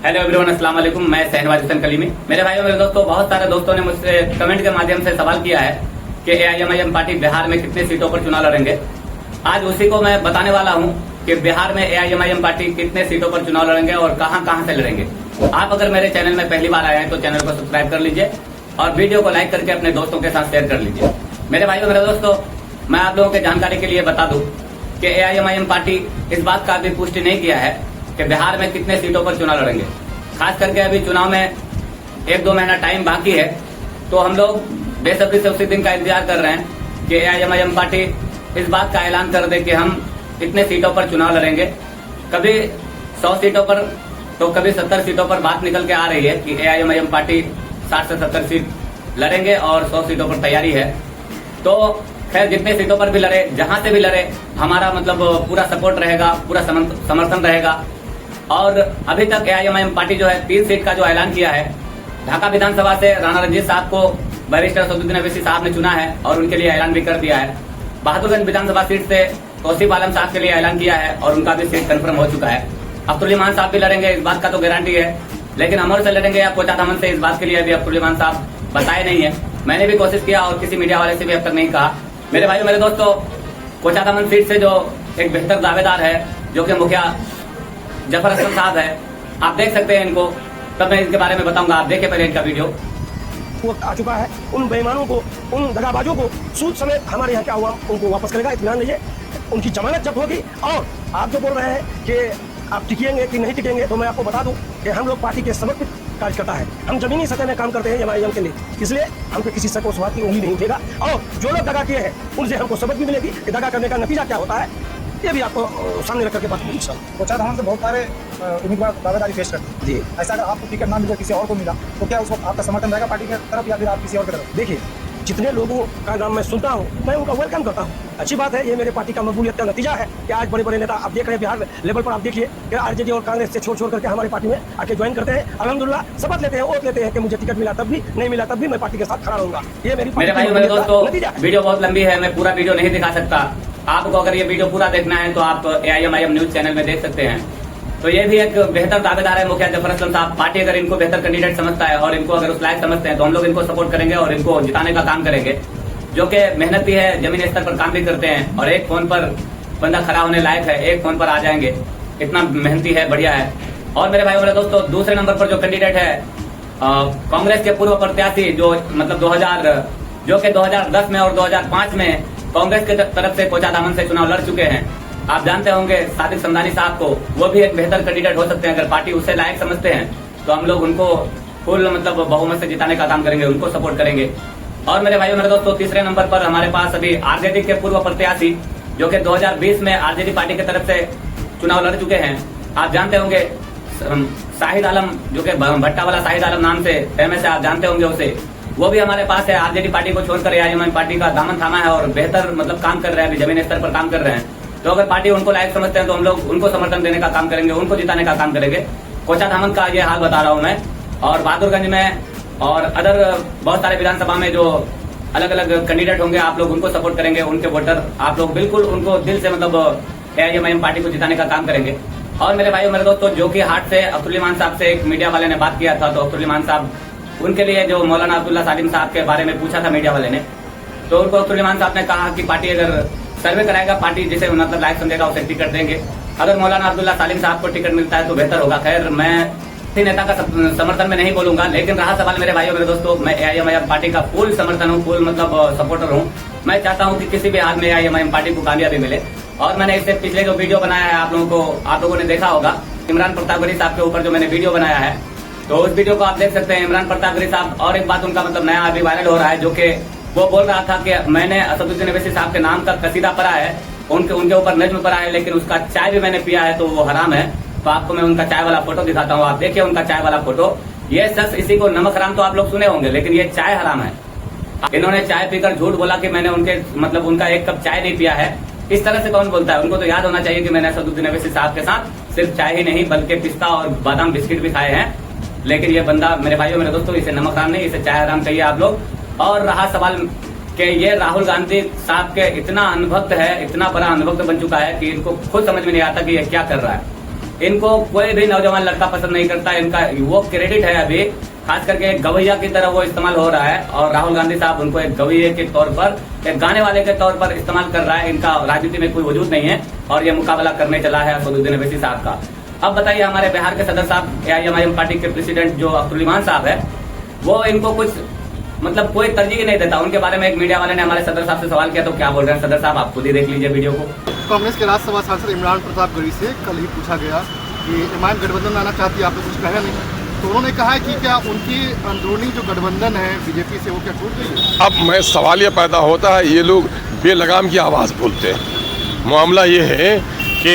Hello everyone, अस्सलाम वालेकुम। मैं शहनवाज हुसैन कलीमी। मेरे भाइयों मेरे दोस्तों, बहुत सारे दोस्तों ने मुझसे कमेंट के माध्यम से सवाल किया है कि एआईएमआईएम पार्टी बिहार में कितने सीटों पर चुनाव लड़ेंगे। आज उसी को मैं बताने वाला हूं कि बिहार में एआईएमआईएम पार्टी कितने सीटों पर चुनाव लड़ेंगे और कहां से लड़ेंगे। आप अगर मेरे चैनल में पहली बार आए हैं तो चैनल को सब्सक्राइब कर लीजिए और वीडियो को लाइक करके अपने दोस्तों के साथ शेयर कर लीजिए। मेरे भाइयों मेरे दोस्तों, मैं आप लोगों की जानकारी के लिए बता दूं कि एआईएमआईएम पार्टी इस बात का अभी पुष्टि नहीं किया है कि बिहार में कितने सीटों पर चुनाव लड़ेंगे। खास करके अभी चुनाव में 1-2 महीना टाइम बाकी है, तो हम लोग बेसब्री से उसी दिन का इंतजार कर रहे हैं कि एआईएमआईएम पार्टी इस बात का ऐलान कर दे कि हम इतने सीटों पर चुनाव लड़ेंगे। कभी 100 सीटों पर तो कभी 70 सीटों पर बात निकल के आ रही है कि एआईएमआईएम पार्टी 60 से 70 सीट लड़ेंगे और 100 सीटों पर तैयारी है। तो खैर, जितने सीटों पर भी लड़े, जहां से भी लड़े, हमारा मतलब पूरा सपोर्ट रहेगा, पूरा समर्थन रहेगा। और अभी तक एआईएमआईएम पार्टी जो है 3 सीट का जो ऐलान किया है, ढाका विधानसभा से राणा रंजीत साहब को बैरिस्टर असदुद्दीन ओवैसी साहब ने चुना है और उनके लिए ऐलान भी कर दिया है। बहादुरगंज विधानसभा सीट से तौसीफ आलम साहब के लिए ऐलान किया है और उनका भी सीट कंफर्म हो चुका है। अब्दुल ईमान साहब भी लड़ेंगे, इस बात का तो गारंटी है, लेकिन अमर से लड़ेंगे या कोचाधामन से, इस बात के लिए अभी अब्दुल ईमान साहब बताए नहीं है। मैंने भी कोशिश किया और किसी मीडिया वाले से भी अब तक नहीं कहा। मेरे भाई मेरे दोस्तों, कोचाधामन सीट से जो एक बेहतर दावेदार है, जो कि मुखिया जफर हसन साहब है, आप देख सकते हैं इनको, तब मैं इसके बारे में बताऊंगा। आप देखिए पहले इनका वीडियो। वक्त आ चुका है, उन बेईमानों को, उन दगाबाजों को सूद समेत हमारे यहाँ क्या हुआ उनको वापस करेगा, इत्मीनान लीजिए। उनकी जमानत जब्त होगी। और आप जो बोल रहे हैं कि आप टिकेंगे कि नहीं टिकेंगे, तो मैं आपको बता दूं कि हम लोग पार्टी के समर्पित कार्यकर्ता है। हम जमीनी सतह में काम करते हैं एआईएम के लिए, इसलिए हमको किसी शक व शुबहत की उंगली नहीं उठेगा। और जो लोग दगा किए हैं उनसे हमको सबक भी मिलेगी कि दगा करने का नतीजा क्या होता है, ये भी आपको सामने रख करके बात करूँगी। सर, कोचाधामन से बहुत सारे उम्मीदवार दावेदारी पेश करते हैं जी। ऐसा अगर आपको टिकट ना मिले, किसी और को मिला, तो क्या उस वक्त आपका समर्थन रहेगा पार्टी की तरफ या फिर आप किसी और की तरफ? देखिए, जितने लोगों का नाम मैं सुनता हूँ, मैं उनका वेलकम करता हूँ। अच्छी बात है, ये मेरे पार्टी का मकबूलियत का नतीजा है कि आज बड़े बड़े नेता आप देख रहे हैं बिहार लेवल पर। आप देखिए कि आरजेडी और कांग्रेस से छोड़ करके हमारी पार्टी में आके ज्वाइन करते हैं। अल्हम्दुलिल्लाह शपथ लेते हैं, ओथ लेते हैं कि मुझे टिकट मिला तब भी, नहीं मिला तब भी मैं पार्टी के साथ खड़ा रहूंगा। ये मेरे भाई मेरे दोस्तों, वीडियो बहुत लंबी है, मैं पूरा वीडियो नहीं दिखा सकता। आपको अगर ये वीडियो पूरा देखना है तो आप एआईएमआईएम न्यूज चैनल में देख सकते हैं। तो ये भी एक बेहतर दावेदार है, मुखिया जफर हसन साहब। पार्टी अगर इनको बेहतर कैंडिडेट समझता है और इनको अगर उस लायक समझते हैं तो हम लोग इनको सपोर्ट करेंगे और इनको जिताने का काम करेंगे। जो कि मेहनती है, जमीनी स्तर पर काम भी करते हैं और एक फोन पर बंदा खड़ा होने लायक है, एक फोन पर आ जाएंगे, इतना मेहनती है, बढ़िया है। और मेरे भाई मेरे दोस्तों, दूसरे नंबर पर जो कैंडिडेट है कांग्रेस के पूर्व प्रत्याशी, जो मतलब 2010 में और 2005 में कांग्रेस की तरफ से कोचाधामन से चुनाव लड़ चुके हैं। आप जानते होंगे सादिक समदानी साहब को, वो भी एक बेहतर कैंडिडेट हो सकते हैं। अगर पार्टी उसे लायक समझते हैं तो हम लोग उनको फुल मतलब बहुमत से जिताने का काम करेंगे, उनको सपोर्ट करेंगे। और मेरे भाइयों मेरे दोस्तों, तीसरे नंबर पर हमारे पास अभी आरजेडी के पूर्व प्रत्याशी, जो कि 2020 में आरजेडी पार्टी की तरफ से चुनाव लड़ चुके हैं। आप जानते होंगे शाहिद आलम, जो कि भट्टा वाला शाहिद आलम नाम से फेमस है, आप जानते होंगे उसे। वो भी हमारे पास है। आरजेडी पार्टी को छोड़कर एआईएमआईएम पार्टी का दामन थामा है और बेहतर मतलब काम कर रहे हैं, अभी जमीनी स्तर पर काम कर रहे हैं। तो अगर पार्टी उनको लायक समझते हैं तो हम लोग उनको समर्थन देने का काम करेंगे, उनको जिताने का काम करेंगे। कोचाधामन का ये हाल बता रहा हूँ मैं। और बहादुरगंज में और अदर बहुत सारे विधानसभा में जो अलग अलग कैंडिडेट होंगे, आप लोग उनको सपोर्ट करेंगे। उनके वोटर आप लोग बिल्कुल उनको दिल से मतलब एआईएमआईएम पार्टी को जिताने का काम करेंगे। और मेरे भाइयों मेरे दोस्तों, जो कि हाट से अब्दुल ईमान साहब से एक मीडिया वाले ने बात किया था, तो अब्दुल ईमान साहब, उनके लिए जो मौलाना अब्दुल्ला सालिम साहब के बारे में पूछा था मीडिया वाले ने, तो उनको अब्दुल ईमान साहब ने कहा कि पार्टी अगर सर्वे कराएगा, पार्टी जिसे मतलब लायक समझेगा उसे टिकट देंगे। अगर मौलाना अब्दुल्ला सालिम साहब को टिकट मिलता है तो बेहतर होगा। खैर, मैं किसी नेता का समर्थन में नहीं बोलूंगा, लेकिन रहा सवाल मेरे भाइयों मेरे दोस्तों, मैं एआईएमआईएम पार्टी का फुल समर्थन हूँ, फुल मतलब सपोर्टर हूँ। मैं चाहता हूँ कि किसी भी हाल में एआईएमआईएम पार्टी को कामयाबी मिले। और मैंने इससे पिछले जो वीडियो बनाया है, आप लोगों ने देखा होगा, इमरान प्रतापगढ़ी साहब के ऊपर जो मैंने वीडियो बनाया है, तो उस वीडियो को आप देख सकते हैं। इमरान प्रतापगढ़ी साहब, और एक बात उनका मतलब नया अभी वायरल हो रहा है, जो कि वो बोल रहा था कि मैंने असदुद्दीन ओवैसी साहब के नाम का कसीदा पढ़ा है, उनके ऊपर नज्म पढ़ा है, लेकिन उसका चाय भी मैंने पिया है तो वो हराम है। तो आपको मैं उनका चाय वाला फोटो दिखाता हूँ, आप देखिए उनका चाय वाला फोटो। ये शख्स, इसी को नमक हराम तो आप लोग सुने होंगे, लेकिन ये चाय हराम है। इन्होंने चाय पीकर झूठ बोला कि मैंने उनके मतलब उनका एक कप चाय नहीं पिया है। इस तरह से कौन बोलता है? उनको तो याद होना चाहिए कि मैंने असदुद्दीन ओवैसी साहब के साथ सिर्फ चाय ही नहीं बल्कि पिस्ता और बादाम बिस्किट भी खाए हैं। लेकिन ये बंदा, मेरे भाइयों मेरे दोस्तों, इसे नमक हराम नहीं, इसे चाय हराम कहिए आप लोग। और रहा सवाल कि ये राहुल गांधी साहब के इतना अनुभक्त है, इतना बड़ा अनुभक्त बन चुका है कि इनको खुद समझ में नहीं आता कि ये क्या कर रहा है। इनको कोई भी नौजवान लड़का पसंद नहीं करता। इनका वो क्रेडिट है अभी खास करके एक गवैया की तरह वो इस्तेमाल हो रहा है और राहुल गांधी साहब उनको एक गवैये के तौर पर, एक गाने वाले के तौर पर इस्तेमाल कर रहा है। इनका राजनीति में कोई वजूद नहीं है और ये मुकाबला करने चला है असदुद्दीन ओवैसी साहब का। अब बताइए हमारे बिहार के सदर साहब AIM पार्टी के प्रेसिडेंट जो अब्दुल इमान साहब है, वो इनको कुछ मतलब कोई तरजीह नहीं देता। उनके बारे में एक मीडिया वाले ने हमारे सदर साहब से सवाल किया तो क्या बोल रहे हैं सदर साहब, आप खुद ही देख लीजिए वीडियो को। कांग्रेस के राज्यसभा सांसद इमरान प्रताप गढ़ी से कल ही पूछा गया कि एमआईएम गठबंधन में आना चाहती है, आपने कुछ कहा नहीं, तो उन्होंने कहा है कि क्या उनकी अंदरूनी जो गठबंधन है बीजेपी से वो क्या टूट गई है? अब मैं सवाल ये पैदा होता है, ये लोग बेलगाम की आवाज़ बोलते हैं। मामला ये है कि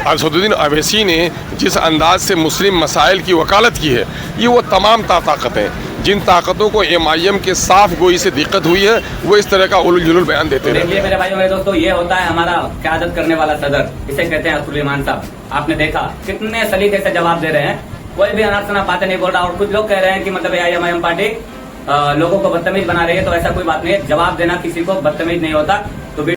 असदुद्दीन ओवैसी ने जिस अंदाज से मुस्लिम मसाइल की वकालत की है, ये वो तमाम ताकतें जिन ताकतों को MIM के साफ गोई से दिक्कत हुई है, वो इस तरह का उलझ जुलूल बयान देते रहते हैं। देखिए मेरे भाइयों मेरे दोस्तों, ये होता है हमारा क़यादत करने वाला सदर, इसे कहते हैं अब्दुल इमान साहब। आपने देखा कितने सलीके से जवाब दे रहे हैं, कोई भी अनाप बातें नहीं बोल रहा। और कुछ लोग कह रहे हैं कि मतलब AIM पार्टी लोगों को बदतमीज बना रही है, तो ऐसा कोई बात नहीं है। जवाब देना किसी को बदतमीज नहीं होता।